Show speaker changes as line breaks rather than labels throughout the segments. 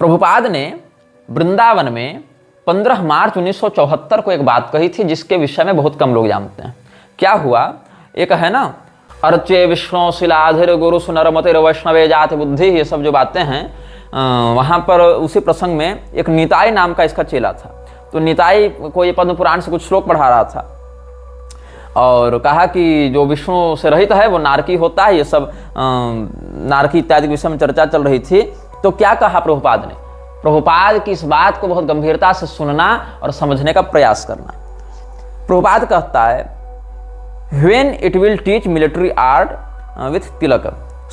प्रभुपाद ने वृंदावन में 15 मार्च 1974 को एक बात कही थी जिसके विषय में बहुत कम लोग जानते हैं। क्या हुआ, एक है ना अर्चे विष्णु शिलाधिर गुरु सुनरमतिर वैष्णवे जाति बुद्धि, ये सब जो बातें हैं वहाँ पर उसी प्रसंग में एक निताई नाम का इसका चेला था। तो निताई को ये पद्म पुराण से कुछ श्लोक पढ़ा रहा था और कहा कि जो विष्णु से रहित है वो नारकी होता है, ये सब नारकी इत्यादि विषय में चर्चा चल रही थी। तो क्या कहा प्रभुपाद ने, प्रभुपाद की इस बात को बहुत गंभीरता से सुनना और समझने का प्रयास करना। प्रभुपाद कहता है, when it will teach military art with tilak,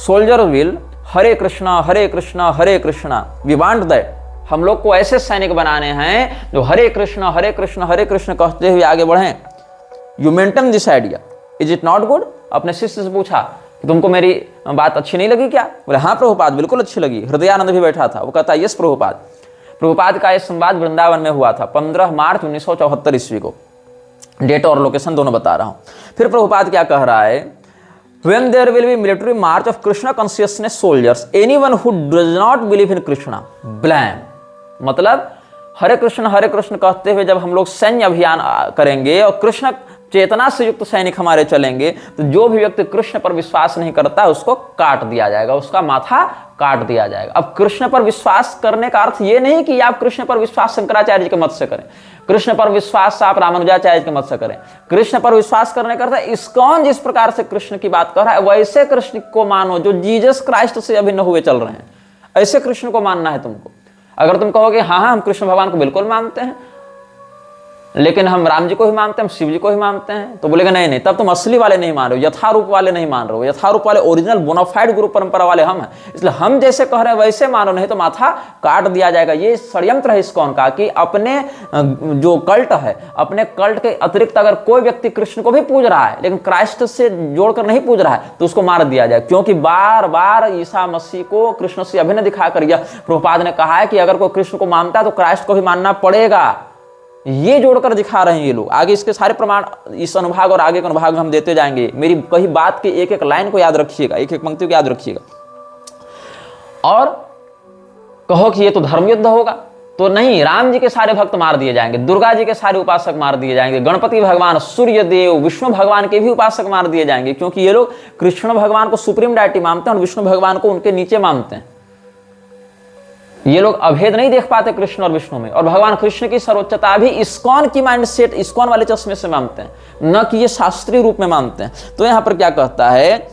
soldier will Hare Krishna Hare Krishna Hare Krishna, we want that. हम लोग को ऐसे सैनिक बनाने हैं जो हरे कृष्णा हरे कृष्णा हरे कृष्ण कहते हुए आगे बढ़ें। You maintain this idea, is it not good? अपने शिष्य से पूछा कि तुमको मेरी बात अच्छी नहीं लगी क्या? बोले हाँ प्रभुपाद, बिल्कुल अच्छी लगी। हृदयानंद भी बैठा था, वो कहता यस प्रभुपाद। प्रभुपाद का यह संवाद वृंदावन में हुआ था 15 मार्च 1974 ईस्वी को। डेट और लोकेशन दोनों बता रहा हूं। फिर प्रभुपाद क्या कह रहा है, when there will be military march of Krishna consciousness soldiers, anyone who does not believe in Krishna, blame। मतलब हरे कृष्ण कहते हुए जब हम लोग सैन्य अभियान करेंगे और कृष्ण चेतना से युक्त सैनिक हमारे चलेंगे, तो जो भी व्यक्ति कृष्ण पर विश्वास नहीं करता उसको काट दिया जाएगा, उसका माथा काट दिया जाएगा। अब कृष्ण पर विश्वास करने का अर्थ ये नहीं कि आप कृष्ण पर विश्वास शंकराचार्य जी के मत से करें, कृष्ण पर विश्वास आप रामानुजाचार्य के मत से करें। कृष्ण पर विश्वास करने का अर्थ है इस्कॉन जिस प्रकार से कृष्ण की बात कर रहा है वैसे कृष्ण को मानो जो जीसस क्राइस्ट से अभिन्न हुए चल रहे हैं, ऐसे कृष्ण को मानना है तुमको। अगर तुम कहोगे हाँ हाँ हम कृष्ण भगवान को बिल्कुल मानते हैं, लेकिन हम राम जी को ही मानते हैं, हम शिव जी को ही मानते हैं, तो बोलेगा नहीं नहीं, तब तुम असली वाले नहीं मान रहे हो, यथारूप वाले नहीं मान रहे हो। यथारूप वाले ओरिजिनल बोनाफाइड गुरु परंपरा वाले हम हैं, इसलिए हम जैसे कह रहे हैं वैसे मानो, नहीं तो माथा काट दिया जाएगा। ये षड्यंत्र है इस्कॉन का कि अपने जो कल्ट है, अपने कल्ट के अतिरिक्त अगर कोई व्यक्ति कृष्ण को भी पूज रहा है लेकिन क्राइस्ट से जोड़कर नहीं पूज रहा है तो उसको मार दिया जाए, क्योंकि बार बार ईसा मसीह को कृष्ण से अभिन्न दिखाकर यह प्रभुपाद ने कहा है कि अगर कोई कृष्ण को मानता है तो क्राइस्ट को भी मानना पड़ेगा। ये जोड़कर दिखा रहे हैं ये लोग। आगे इसके सारे प्रमाण इस अनुभाग और आगे के अनुभाग में हम देते जाएंगे। मेरी कही बात के एक एक लाइन को याद रखिएगा, एक एक पंक्ति को याद रखिएगा। और कहो कि ये तो धर्म युद्ध होगा, तो नहीं, राम जी के सारे भक्त मार दिए जाएंगे, दुर्गा जी के सारे उपासक मार दिए जाएंगे, गणपति भगवान, सूर्य देव, विष्णु भगवान के भी उपासक मार दिए जाएंगे, क्योंकि ये लोग कृष्ण भगवान को सुप्रीम डायटी मानते हैं और विष्णु भगवान को उनके नीचे मानते हैं। ये लोग अभेद नहीं देख पाते कृष्ण और विष्णु में, और भगवान कृष्ण की सर्वोच्चता भी इस्कॉन की माइंडसेट, इस्कॉन वाले चश्मे से मानते हैं, न कि ये शास्त्रीय रूप में मानते हैं। तो यहां पर क्या कहता है,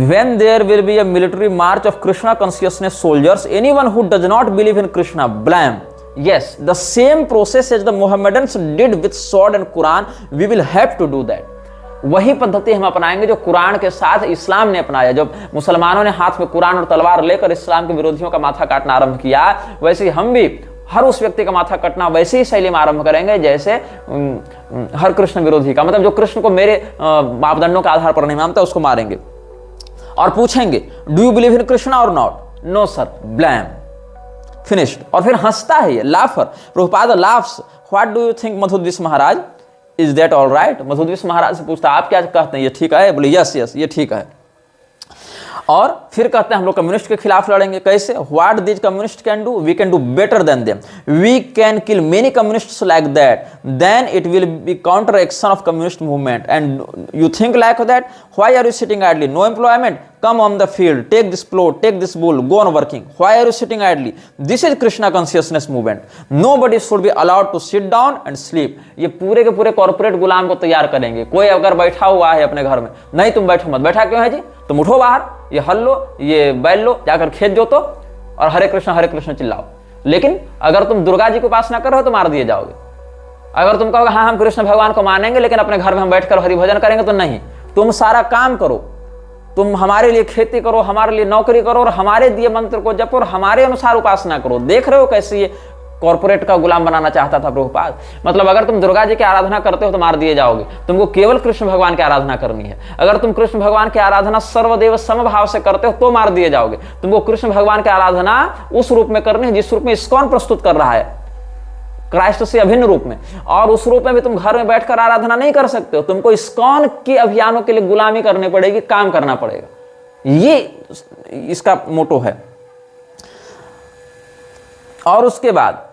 when there will be a military march of Krishna consciousness soldiers, anyone who does not believe in Krishna, blame। Yes, the same process as the Mohammedans did with sword and Quran, we will have to do that। वही पद्धति हम अपनाएंगे जो कुरान के साथ इस्लाम ने अपनाया। जब मुसलमानों ने हाथ में कुरान और तलवार लेकर इस्लाम के विरोधियों का माथा काटना आरंभ किया, वैसे ही हम भी हर उस व्यक्ति का माथा काटना वैसे ही शैली में आरंभ करेंगे जैसे हर कृष्ण विरोधी का, मतलब जो कृष्ण को मेरे मापदंडों के आधार पर नहीं मानता उसको मारेंगे और पूछेंगे do you believe in Krishna और not? No sir, blame, finished. और फिर हंसता है ये, laughter. Prabhupada laughs, what do you think Madhudvisha Maharaj, is that all right? Madhudvisha Maharaj से पूछता आप क्या कहते हैं, ये ठीक है? बोले यस यस, ये ठीक है। और फिर कहते हैं हम लोग कम्युनिस्ट के खिलाफ लड़ेंगे। कैसे? What this communist can do, we can do better than them, we can kill many communists like that, then it will be counter action of communist movement, and you think like that, why are you sitting idly, no employment, come on the field, take this plow, take this bull, go on working, why are you sitting idly? This is Krishna consciousness movement, nobody should be allowed to sit down and sleep। ये पूरे के पूरे corporate गुलाम को तैयार करेंगे। कोई अगर बैठा हुआ है अपने घर में, नहीं तुम बैठो मत, बैठा क्यों है जी, तुम उठो बाहर, ये हल लो, ये बैल लो, जाकर खेत जोतो और हरे कृष्ण चिल्लाओ। लेकिन अगर तुम दुर्गा जी को उपासना कर रहे हो तो मार दिए जाओगे। अगर तुम कहोगे हाँ हम कृष्ण भगवान को मानेंगे लेकिन अपने घर में हम बैठकर हरि भजन करेंगे, तो नहीं, तुम सारा काम करो, तुम हमारे लिए खेती करो, हमारे लिए नौकरी करो और हमारे दिए मंत्र को जपो और हमारे अनुसार उपासना करो। देख रहे हो कैसे ये कॉर्पोरेट का गुलाम बनाना चाहता था प्रभुपाद। मतलब अगर तुम दुर्गा जी की आराधना करते हो तो मार दिए जाओगे, तुमको केवल कृष्ण भगवान की आराधना करनी है। अगर तुम कृष्ण भगवान की आराधना सर्वदेव समभाव से करते हो तो मार दिए जाओगे। तुमको कृष्ण भगवान की आराधना उस रूप में करनी है जिस रूप में इस्कॉन प्रस्तुत कर रहा है, क्राइस्ट से अभिन्न रूप में, और उस रूप में भी तुम घर में बैठकर आराधना नहीं कर सकते हो। तुमको इस्कॉन के अभियानों के लिए गुलामी करनी पड़ेगी, काम करना पड़ेगा। ये इसका मोटो है। और उसके बाद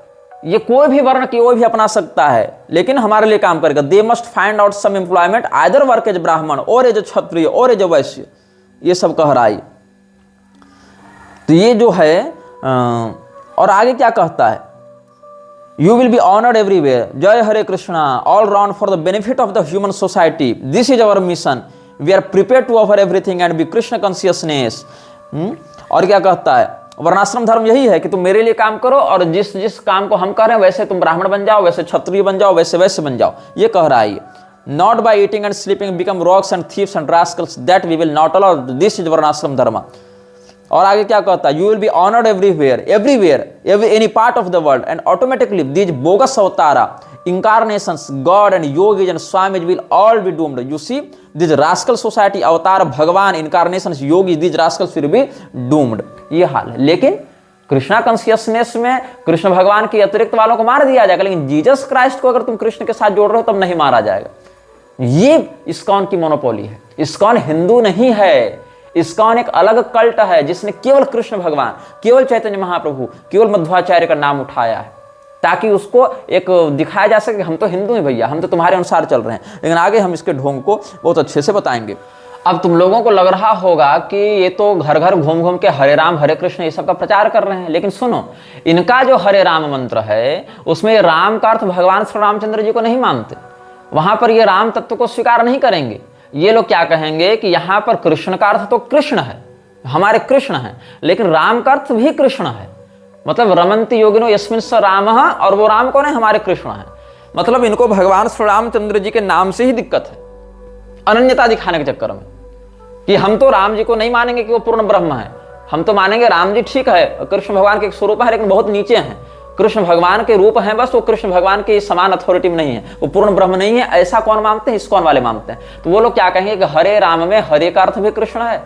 ये कोई भी वर्ण कोई भी अपना सकता है, लेकिन हमारे लिए काम करेगा। They must find out some employment either work as Brahmin और एज क्षत्रिय और एज वैश्य, ये सब कह रहा है। तो ये जो है और आगे क्या कहता है, you will be honoured everywhere, Jai Hare Krishna, all round for the benefit of the human society, this is our mission, we are prepare to offer everything and be Krishna consciousness. और क्या कहता है, वर्णाश्रम धर्म यही है कि तुम मेरे लिए काम करो और जिस जिस काम को हम कर रहे हैं वैसे तुम ब्राह्मण बन जाओ, वैसे क्षत्रिय बन जाओ, वैसे वैसे बन जाओ, ये कह रहा है। Not by eating and sleeping become rogues and thieves and rascals, that we will not allow, this is varnashrama dharma. और आगे क्या कहता है, you will be honoured everywhere any part of the world and automatically these bogus avatara incarnations, God and yogis and swamis will all be doomed. You see, this rascal society, अवतार, भगवान, incarnations, Yogi, these rascals will be doomed. ये हाल है। लेकिन Krishna consciousness में कृष्ण भगवान के अतिरिक्त वालों को मार दिया जाएगा, लेकिन जीसस क्राइस्ट को अगर तुम कृष्ण के साथ जोड़ रहे हो तब नहीं मारा जाएगा। ये इस्कॉन की मोनोपोली है। इस्कॉन हिंदू नहीं है, इस्कॉन एक अलग कल्ट है जिसने केवल कृष्ण भगवान, केवल चैतन्य महाप्रभु, केवल मध्वाचार्य का नाम उठाया है ताकि उसको एक दिखाया जा सके हम तो हिंदू हैं भैया, हम तो तुम्हारे अनुसार चल रहे हैं। लेकिन आगे हम इसके ढोंग को बहुत अच्छे से बताएंगे। अब तुम लोगों को लग रहा होगा कि ये तो घर घर घूम घूम के हरे राम हरे कृष्ण ये सब का प्रचार कर रहे हैं, लेकिन सुनो, इनका जो हरे राम मंत्र है उसमें राम का अर्थ भगवान श्री रामचंद्र जी को नहीं मानते। वहां पर ये राम तत्व को स्वीकार नहीं करेंगे। ये लोग क्या कहेंगे कि यहां पर कृष्ण का अर्थ तो कृष्ण है, हमारे कृष्ण है, लेकिन राम का अर्थ भी कृष्ण है। मतलब रमन्ति योगिनो यस्मिन् स रामः, और वो राम कौन है, हमारे कृष्ण है। मतलब इनको भगवान श्री रामचंद्र जी के नाम से ही दिक्कत है, अनन्यता दिखाने के चक्कर में कि हम तो राम जी को नहीं मानेंगे कि वो पूर्ण ब्रह्म है, हम तो मानेंगे राम जी ठीक है, कृष्ण भगवान के एक स्वरूप है लेकिन बहुत नीचे हैं, कृष्ण भगवान के रूप हैं बस, वो कृष्ण भगवान के समान अथॉरिटी में नहीं है, वो पूर्ण ब्रह्म नहीं है। ऐसा कौन मानते हैं, इस्कॉन वाले मानते हैं। तो वो लोग क्या कहेंगे कि हरे राम में हरे का अर्थ भी कृष्ण है,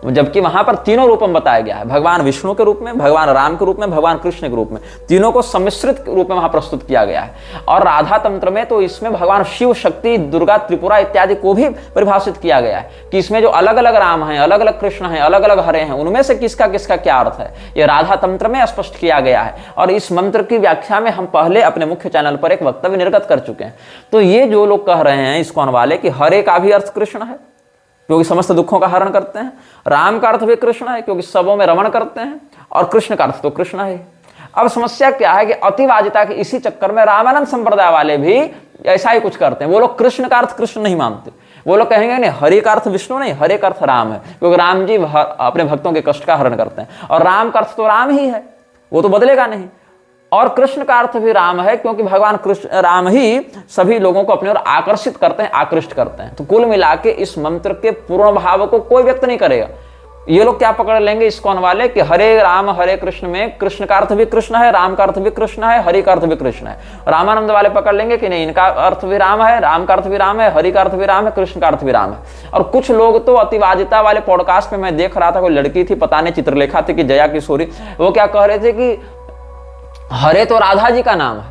जबकि वहां पर तीनों रूप में बताया गया है, भगवान विष्णु के रूप में, भगवान राम के रूप में, भगवान कृष्ण के रूप में, तीनों को सम्मिश्रित रूप में वहां प्रस्तुत किया गया है। और राधा तंत्र में तो इसमें भगवान शिव, शक्ति, दुर्गा, त्रिपुरा इत्यादि को भी परिभाषित किया गया है कि इसमें जो अलग अलग राम हैं, अलग अलग कृष्ण हैं, अलग अलग हरे हैं, उनमें से किसका किसका क्या अर्थ है, यह राधा तंत्र में स्पष्ट किया गया है। और इस मंत्र की व्याख्या में हम पहले अपने मुख्य चैनल पर एक वक्तव्य निर्गत कर चुके हैं। तो ये जो लोग कह रहे हैं इस्कॉन वाले कि हरे का भी अर्थ कृष्ण है क्योंकि समस्त दुखों का हरण करते हैं, राम का अर्थ भी कृष्ण है क्योंकि सबों में रमण करते हैं, और कृष्ण का अर्थ तो कृष्ण है। अब समस्या क्या है कि अतिवादिता के इसी चक्कर में रामानंद संप्रदाय वाले भी ऐसा ही कुछ करते हैं। वो लोग कृष्ण का अर्थ कृष्ण नहीं मानते, वो लोग कहेंगे नहीं हरे का अर्थ विष्णु नहीं, हरे का अर्थ राम है क्योंकि राम जी अपने भक्तों के कष्ट का हरण करते हैं, और राम का अर्थ तो राम ही है, वो तो बदलेगा नहीं। और कृष्ण का अर्थ भी राम है क्योंकि भगवान कृष्ण राम ही सभी लोगों को अपनी ओर आकर्षित करते हैं, आकृष्ट करते हैं। तो कुल मिला के इस मंत्र के पूर्ण भाव को कोई व्यक्त नहीं करेगा। ये लोग क्या पकड़ लेंगे इस्कॉन वाले कि हरे राम हरे कृष्ण में कृष्ण का अर्थ भी कृष्ण है, राम का अर्थ भी कृष्ण है, हरि का अर्थ भी कृष्ण है। रामानंद वाले पकड़ लेंगे कि नहीं, इनका अर्थ भी राम है, राम का अर्थ भी राम है, हरि का अर्थ भी राम है, कृष्ण का अर्थ भी राम है। और कुछ लोग तो अतिवादिता वाले पॉडकास्ट में मैं देख रहा था, कोई लड़की थी पता नहीं चित्रलेखा थी कि जया किशोरी, वो क्या कह रहे थे कि हरे तो राधा जी का नाम है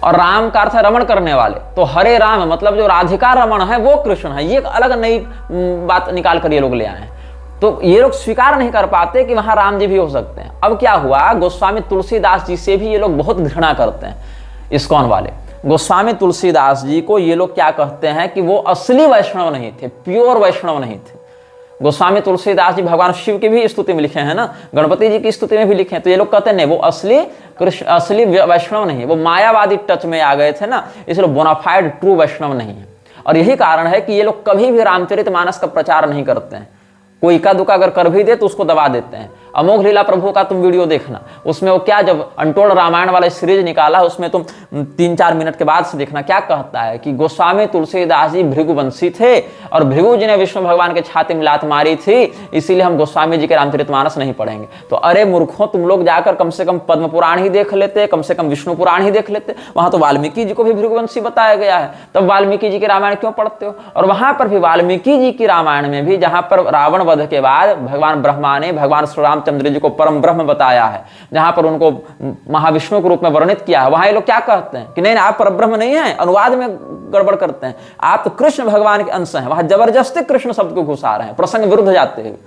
और राम का अर्थ है रमण करने वाले, तो हरे राम मतलब जो राधिका रमण है वो कृष्ण है। ये एक अलग नई बात निकाल कर ये लोग ले आए हैं। तो ये लोग स्वीकार नहीं कर पाते कि वहां राम जी भी हो सकते हैं। अब क्या हुआ, गोस्वामी तुलसीदास जी से भी ये लोग बहुत घृणा करते हैं इस्कॉन वाले। गोस्वामी तुलसीदास जी को ये लोग क्या कहते हैं कि वो असली वैष्णव नहीं थे, प्योर वैष्णव नहीं थे। गोस्वामी तुलसीदास जी भगवान शिव की भी स्तुति में लिखे हैं ना, गणपति जी की स्तुति में भी लिखे हैं। तो ये लोग कहते हैं नहीं वो असली वैष्णव नहीं है, वो मायावादी टच में आ गए थे ना, इसलिए बोनाफाइड ट्रू वैष्णव नहीं है। और यही कारण है कि ये लोग कभी भी रामचरितमानस का प्रचार नहीं करते हैं। कोई इक्का दुक्का अगर कर भी दे तो उसको दबा देते हैं। अमोघ लीला प्रभु का तुम वीडियो देखना, उसमें वो क्या जब अनटोल्ड रामायण वाला सीरीज निकाला उसमें तुम 3-4 मिनट के बाद से देखना क्या कहता है कि गोस्वामी तुलसीदास जी भृगुवंशी थे और भृगु जी ने विष्णु भगवान के छाती में लात मारी थी, इसीलिए हम गोस्वामी जी के रामचरितमानस नहीं पढ़ेंगे। तो अरे मूर्खों, तुम लोग जाकर कम से कम पद्म पुराण ही देख लेते, कम से कम विष्णु पुराण ही देख लेते। वहां तो वाल्मीकि जी को भी भृगुवंशी बताया गया है, तब वाल्मीकि जी के रामायण क्यों पढ़ते हो? और वहां पर भी वाल्मीकि जी की रामायण में भी जहां पर रावण वध के बाद भगवान ब्रह्मा ने भगवान श्री रामचंद्र जी को परम ब्रह्म बताया है, जहां पर उनको महाविष्णु के रूप में वर्णित किया है, वहां ये लोग क्या कहते हैं कि नहीं आप परम ब्रह्म नहीं है, अनुवाद में गड़बड़ करते हैं, आप तो कृष्ण भगवान के अंश हैं। वहां जबरदस्ती कृष्ण शब्द को घुसा रहे हैं, प्रसंग विरुद्ध जाते हैं।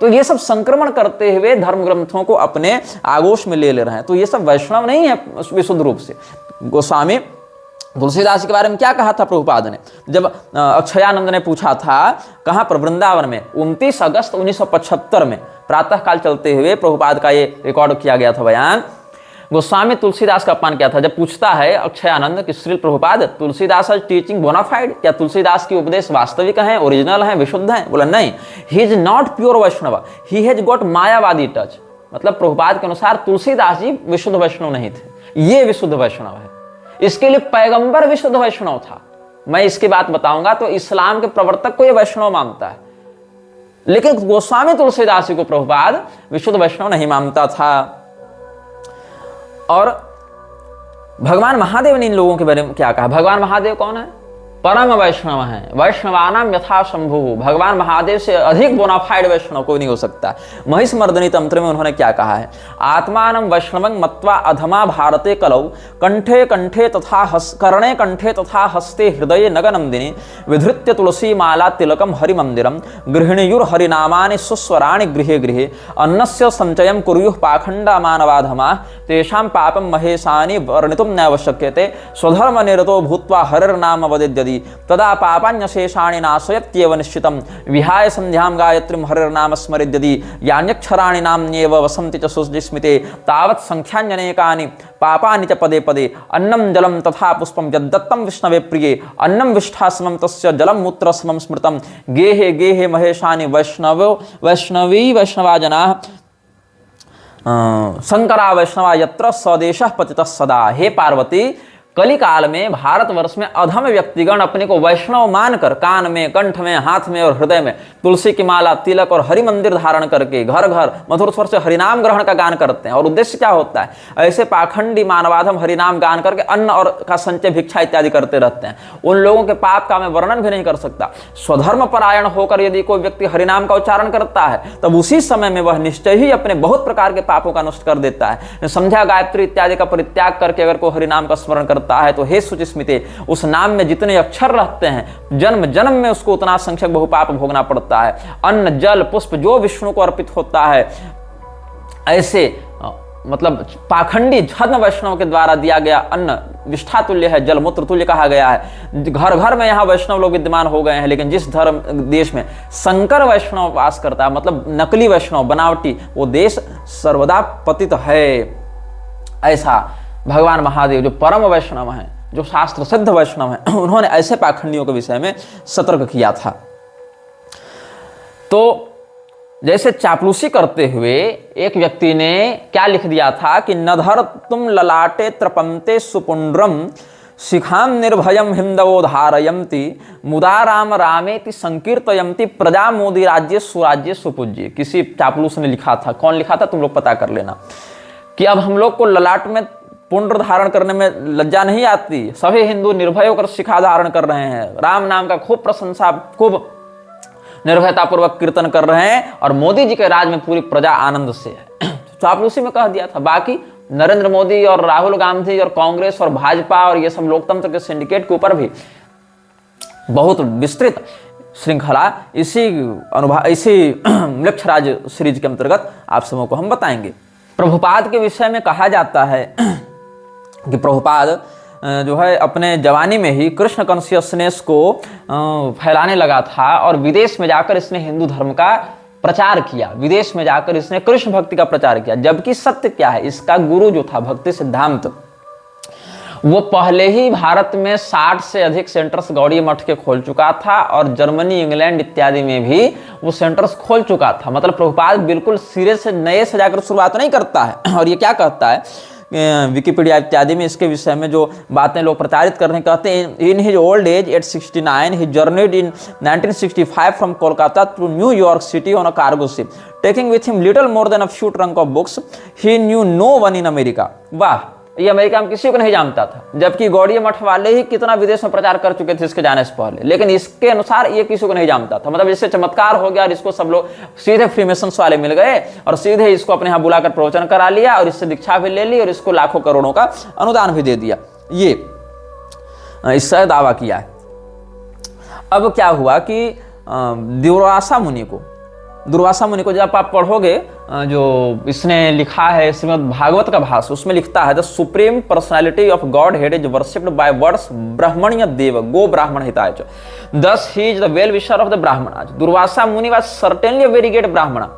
तो ये सब संक्रमण करते हुए धर्म ग्रंथों को अपने आगोश में ले रहे हैं। तो ये सब वैष्णव नहीं है विशुद्ध रूप से। गोस्वामी तुलसीदास के बारे में क्या कहा था प्रभुपाद ने? जब अक्षयानंद ने पूछा था, कहाँ पर? वृंदावन में 29 अगस्त 1975 में प्रातःकाल चलते हुए प्रभुपाद का ये रिकॉर्ड किया गया था बयान। गोस्वामी तुलसीदास का अपमान किया था। जब पूछता है अक्षयानंद कि श्री प्रभुपाद, तुलसीदास टीचिंग बोनाफाइड, क्या तुलसीदास की उपदेश वास्तविक हैं, ओरिजिनल हैं, विशुद्ध हैं? बोला नहीं, he is not pure Vaishnava, he has got Mayavadi touch. मतलब प्रभुपाद के अनुसार तुलसीदास जी विशुद्ध वैष्णव नहीं थे, ये विशुद्ध वैष्णव है। इसके लिए पैगंबर विशुद्ध वैष्णव था। मैं इसकी बात बताऊंगा तो इस्लाम के प्रवर्तक को यह वैष्णव मानता है, लेकिन गोस्वामी तुलसीदास जी को प्रभुपाद विशुद्ध वैष्णव नहीं मानता था। और भगवान महादेव ने इन लोगों के बारे में क्या कहा? भगवान महादेव कौन है? परम वैष्णव हैं, वैष्णवानाम यथा शंभु। भगवान महादेव से अधिक बोनाफाइड वैष्णव कोई नहीं हो सकता। महिषमर्दनी तंत्र में उन्होंने क्या कहा है? आत्मानं वैष्णवं मत्वा अधमा भारते कलौ कंठे कंठे तथा कर्णे कंठे तथा हस्ते हृदये नगनंदिनी विधृत्य तुलसी माला तिलकम हरि मंदिरम गृहिणीयुर हरिनामानि सुस्वराणि गृहे गृहे अन्नस्य संचयं कुर्युः पाखंडा मानवाधमा तेषां पापं महेशानि वर्णितुं नैव शक्यते स्वधर्म निरतो भूत्वा हरिर्नाम वदेद्यदि तदा पापान्यशेषाणि नाशयत्येव निश्चितं विहाय संध्यां गायत्रीं हरिर्नाम स्मरेद्यदि यान्यक्षराणि नाम्न्येव वसन्ति च सुस्मृते तावत् संख्यान्यनेकानि पापानि च पदे पदे अन्नं जलं तथा पुष्पं यद्दत्तं विष्णवे प्रिये अन्नं विष्ठासमं तस्य जलं मूत्रसमं स्मृतं गेहे गेहे महेशानि वैष्णवी वैष्णवा जनाः शंकरा वैष्णवा यत्र स्वदेशः पतितः सदा। हे पार्वती, कलिकाल में भारतवर्ष में अधम व्यक्तिगण अपने को वैष्णव मानकर कान में, कंठ में, हाथ में और हृदय में तुलसी की माला, तिलक और हरि मंदिर धारण करके घर घर मधुर स्वर से हरिनाम ग्रहण का गान करते हैं। और उद्देश्य क्या होता है? ऐसे पाखंडी मानवाधम हरिनाम गान करके अन्न और का संचय, भिक्षा इत्यादि करते रहते हैं। उन लोगों के पाप का मैं वर्णन भी नहीं कर सकता। स्वधर्म परायण होकर यदि कोई व्यक्ति हरिनाम का उच्चारण करता है तब उसी समय में वह निश्चय ही अपने बहुत प्रकार के पापों का नष्ट कर देता है। संध्या गायत्री इत्यादि का परित्याग करके अगर कोई हरिनाम का स्मरण करता है तो हे सुचिस्मिते, उस नाम में जितने अक्षर रहते हैं जन्म जन्म में उसको उतना संख्यक बहुपाप भोगना पड़ता है। अन्न जल पुष्प जो विष्णु को अर्पित होता है, ऐसे मतलब पाखंडी छद्म वैष्णव के द्वारा दिया गया अन्न विष्ठा तुल्य है, जल मूत्र तुल्य कहा गया है। घर घर में यहाँ वैष्णव लोग विद्यमान हो गए हैं, लेकिन जिस धर्म देश में संकर वैष्णव वास करता है, मतलब नकली वैष्णव, बनावटी, वो देश सर्वदा पतित है। ऐसा भगवान महादेव जो परम वैष्णव हैं, जो शास्त्र सिद्ध वैष्णव हैं, उन्होंने ऐसे पाखंडियों के विषय में सतर्क किया था। तो जैसे चापलूसी करते हुए एक व्यक्ति ने क्या लिख दिया था कि नधर तुम ललाटे त्रपंते सुपुंड्रम शिखाम निर्भयम हिंदवो धारयंती मुदा राम रामेति संकीर्तयंती प्रजा मोदी राज्य सुराज्य सुपूज्य। किसी चापलूस ने लिखा था। कौन लिखा था तुम लोग पता कर लेना। कि अब हम लोग को ललाट में पुंड्र धारण करने में लज्जा नहीं आती। सभी हिंदू निर्भय होकर शिखा धारण कर रहे हैं, राम नाम का खूब प्रशंसा, खूब निर्भयता पूर्वक कीर्तन कर रहे हैं, और मोदी जी के राज में पूरी प्रजा आनंद से है। चापलूसी में कह दिया था। बाकी नरेंद्र मोदी और राहुल गांधी और कांग्रेस और भाजपा और ये सब लोकतंत्र के सिंडिकेट के ऊपर भी बहुत विस्तृत श्रृंखला इसी मृक्षराज सीरीज के अंतर्गत आप सबों को हम बताएंगे। प्रभुपाद के विषय में कहा जाता है कि प्रभुपाद जो है अपने जवानी में ही कृष्ण कॉन्शियसनेस को फैलाने लगा था, और विदेश में जाकर इसने हिंदू धर्म का प्रचार किया। विदेश में जाकर इसने कृष्ण भक्ति का प्रचार किया। जबकि सत्य क्या है, इसका गुरु जो था भक्ति सिद्धांत, वो पहले ही भारत में 60 से अधिक सेंटर्स गौड़ीय मठ के खोल चुका था, और जर्मनी, इंग्लैंड इत्यादि में भी वो सेंटर्स खोल चुका था। मतलब प्रभुपाद बिल्कुल सिरे से नए से जाकर शुरुआत नहीं करता है। और ये क्या कहता है विकिपीडिया इत्यादि में इसके विषय में जो बातें लोग प्रचारित कर रहे हैं, कहते हैं in his old age at 69 he journeyed in 1965 from Kolkata to New York city on a cargo ship taking with him little more than a few trunk of books he knew no one in America. वाह, ये America में किसी को नहीं जानता था, जबकि गौड़ीय मठ वाले ही कितना विदेश में प्रचार कर चुके थे इसके जाने से पहले, लेकिन इसके अनुसार ये किसी को नहीं जानता था। मतलब इससे चमत्कार हो गया, और इसको सब लोग सीधे फ्रीमेसन्स वाले मिल गए और सीधे इसको अपने यहाँ बुलाकर प्रवचन करा लिया, और इससे दीक्षा भी ले ली, और इसको लाखों करोड़ों का अनुदान भी दे दिया। ये इससे दावा किया है। अब क्या हुआ कि दुर्वासा मुनि को दुर्वासा मुनि को जब आप पढ़ोगे, जो इसने लिखा है श्रीमद् भागवत का भाष्य, उसमें लिखता है the supreme personality of godhead is worshipped by words ब्राह्मण्य देव गो ब्राह्मण हिताय च, thus he is the well wisher of the brahmanas. Durvasa Muni was certainly a very great brahmana,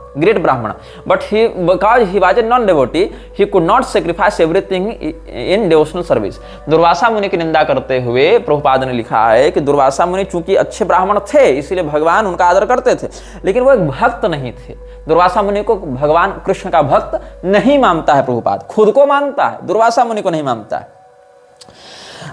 but because he was a non-devotee, he could not sacrifice everything in devotional service. Durvasa मुनि की निंदा करते हुए प्रभुपाद ने लिखा है कि दुर्वासा मुनि चूंकि अच्छे ब्राह्मण थे, इसीलिए भगवान उनका आदर करते थे, लेकिन वो एक भक्त नहीं थे। दुर्वासा मुनि को भगवान कृष्ण का भक्त नहीं मानता है प्रभुपाद, खुद को मानता है, दुर्वासा मुनि को नहीं मानता है।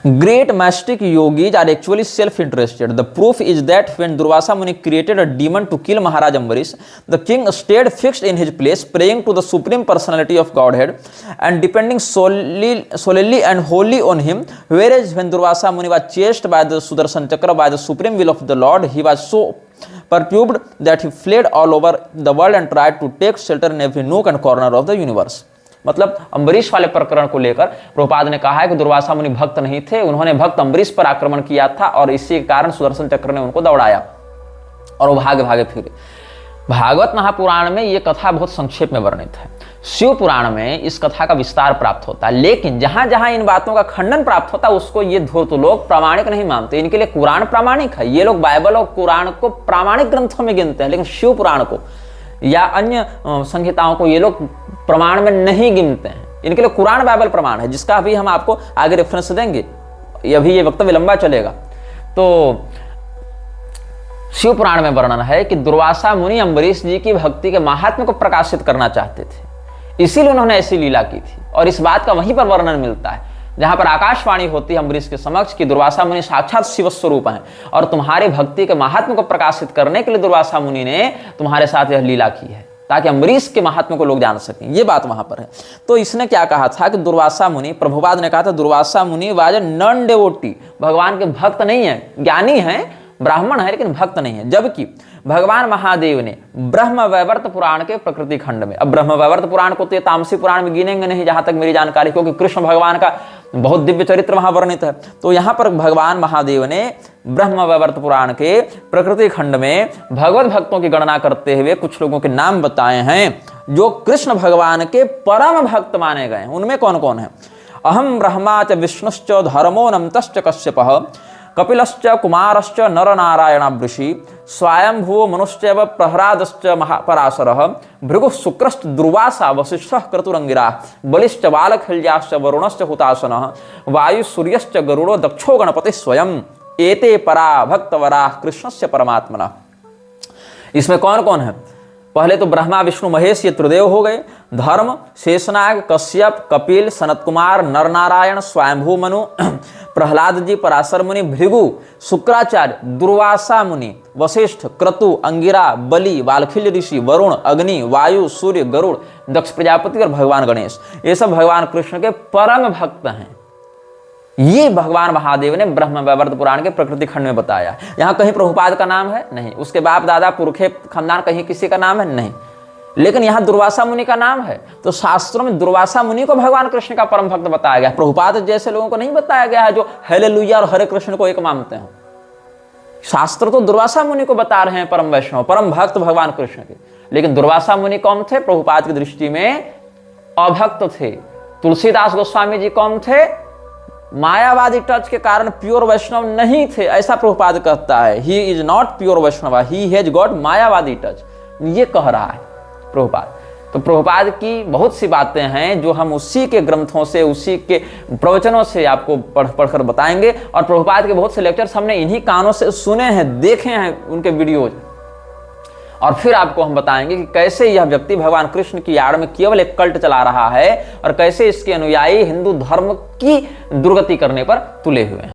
Great mystic yogis are actually self-interested. The proof is that when Durvasa Muni created a demon to kill Maharaj Ambarish, the king stayed fixed in his place, praying to the supreme personality of Godhead and depending solely and wholly on him. Whereas when Durvasa Muni was chased by the Sudarshan Chakra by the supreme will of the Lord, he was so perturbed that he fled all over the world and tried to take shelter in every nook and corner of the universe. मतलब अम्बरीश वाले प्रकरण को लेकर प्रभुपाद ने कहा है कि दुर्वासा मुनि भक्त नहीं थे, उन्होंने भक्त अम्बरीश पर आक्रमण किया था और इसी के कारण सुदर्शन चक्र ने उनको दौड़ाया और वो भागे भागे फिरे। भागवत महापुराण में ये कथा बहुत संक्षेप में वर्णित है, शिव पुराण में इस कथा का विस्तार प्राप्त होता है, लेकिन जहां जहां इन बातों का खंडन प्राप्त होता है उसको ये धूर्त लोग प्रामाणिक नहीं मानते। इनके लिए कुरान प्रामाणिक है, ये लोग बाइबल और कुरान को प्रामाणिक ग्रंथों में गिनते हैं, लेकिन शिव पुराण को या अन्य संहिताओं को ये लोग प्रमाण में नहीं गिनते हैं। इनके लिए कुरान बाइबल प्रमाण है, जिसका अभी हम आपको आगे रेफरेंस देंगे, अभी ये वक्तव्य लंबा चलेगा। तो शिव पुराण में वर्णन है कि दुर्वासा मुनि अम्बरीश जी की भक्ति के महात्म्य को प्रकाशित करना चाहते थे, इसीलिए उन्होंने ऐसी लीला की थी। और इस बात का वहीं पर वर्णन मिलता है जहां पर आकाशवाणी होती है अम्बरीश के समक्ष कि दुर्वासा मुनि साक्षात शिव स्वरूप हैं और तुम्हारी भक्ति के महात्म्य को प्रकाशित करने के लिए दुर्वासा मुनि ने तुम्हारे साथ यह लीला की है, ताकि अम्बरीश के महात्म्य को लोग जान सकें। ये बात वहां पर है। तो इसने क्या कहा था कि दुर्वासा मुनि, प्रभुपाद ने कहा था दुर्वासा मुनि वाज नॉन डेवोटी, भगवान के भक्त नहीं है, ज्ञानी है, ब्राह्मण है, लेकिन भक्त नहीं है। जबकि भगवान महादेव ने ब्रह्म वैवर्त पुराण के प्रकृति खंड में, अब ब्रह्म वैवर्त पुराण को तो तामसी पुराण में गिनेंगे नहीं जहां तक मेरी जानकारी, क्योंकि कृष्ण भगवान का बहुत दिव्य चरित्र वहां वर्णित है। तो यहां पर भगवान महादेव ने ब्रह्म वैवर्त पुराण के प्रकृति खंड में भगवत भक्तों की गणना करते हुए कुछ लोगों के नाम बताए हैं जो कृष्ण भगवान के परम भक्त माने गए हैं। उनमें कौन कौन है? अहम ब्रह्मा च विष्णुश्च धर्मो नमतश्च कश्यपः कपिलश्च कुमारश्च नरनारायणावृषि स्वयंभुवो मनुश्चैव प्रह्लादश्च महापराशरः भृगुः शुक्रश्च दुर्वासा वसिष्ठः क्रतुरंगिराः बलिश्च बालखिल्याश्च वरुणश्च हुतासनः वायुसूर्यश्च गरुडो दक्षो गणपतिः स्वयं एते परा भक्तवराः कृष्णस्य परमात्मनः। इसमें कौन कौन है? पहले तो ब्रह्मा विष्णु महेश ये त्रिदेव हो गए। धर्म शेषनाग कश्यप कपिल सनत कुमार नरनारायण स्वयंभू मनु प्रहलाद जी पराशर मुनि भृगु शुक्राचार्य दुर्वासा मुनि वशिष्ठ क्रतु अंगिरा बलि वाल्खिल्य ऋषि वरुण अग्नि वायु सूर्य गरुड़ दक्ष प्रजापति और भगवान गणेश, ये सब भगवान कृष्ण के परम भक्त हैं। ये भगवान महादेव ने ब्रह्म वैवर्त पुराण के प्रकृति खंड में बताया। यहाँ कहीं प्रभुपाद का नाम है नहीं, उसके बाप दादा पुरखे खानदान कहीं किसी का नाम है नहीं, लेकिन यहाँ दुर्वासा मुनि का नाम है। तो शास्त्रों में दुर्वासा मुनि को भगवान कृष्ण का परम भक्त बताया गया, प्रभुपाद जैसे लोगों को नहीं बताया गया है जो हालेलुया और हरे कृष्ण को एक मानते हो। शास्त्र तो दुर्वासा मुनि को बता रहे हैं परम वैष्णव परम भक्त भगवान कृष्ण के, लेकिन दुर्वासा मुनि कौन थे? प्रभुपाद की दृष्टि में अभक्त थे। तुलसीदास गोस्वामी जी कौन थे? मायावादी टच के कारण प्योर वैष्णव नहीं थे, ऐसा प्रभुपाद कहता है। He is not pure Vaishnava, he has got Mayavadi touch, ये कह रहा है प्रभुपाद। तो प्रभुपाद की बहुत सी बातें हैं जो हम उसी के ग्रंथों से उसी के प्रवचनों से आपको पढ़कर बताएंगे, और प्रभुपाद के बहुत से लेक्चर्स हमने इन्हीं कानों से सुने हैं, देखे हैं उनके वीडियोज, और फिर आपको हम बताएंगे कि कैसे यह व्यक्ति भगवान कृष्ण की आड़ में केवल एक कल्ट चला रहा है और कैसे इसके अनुयायी हिंदू धर्म की दुर्गति करने पर तुले हुए हैं।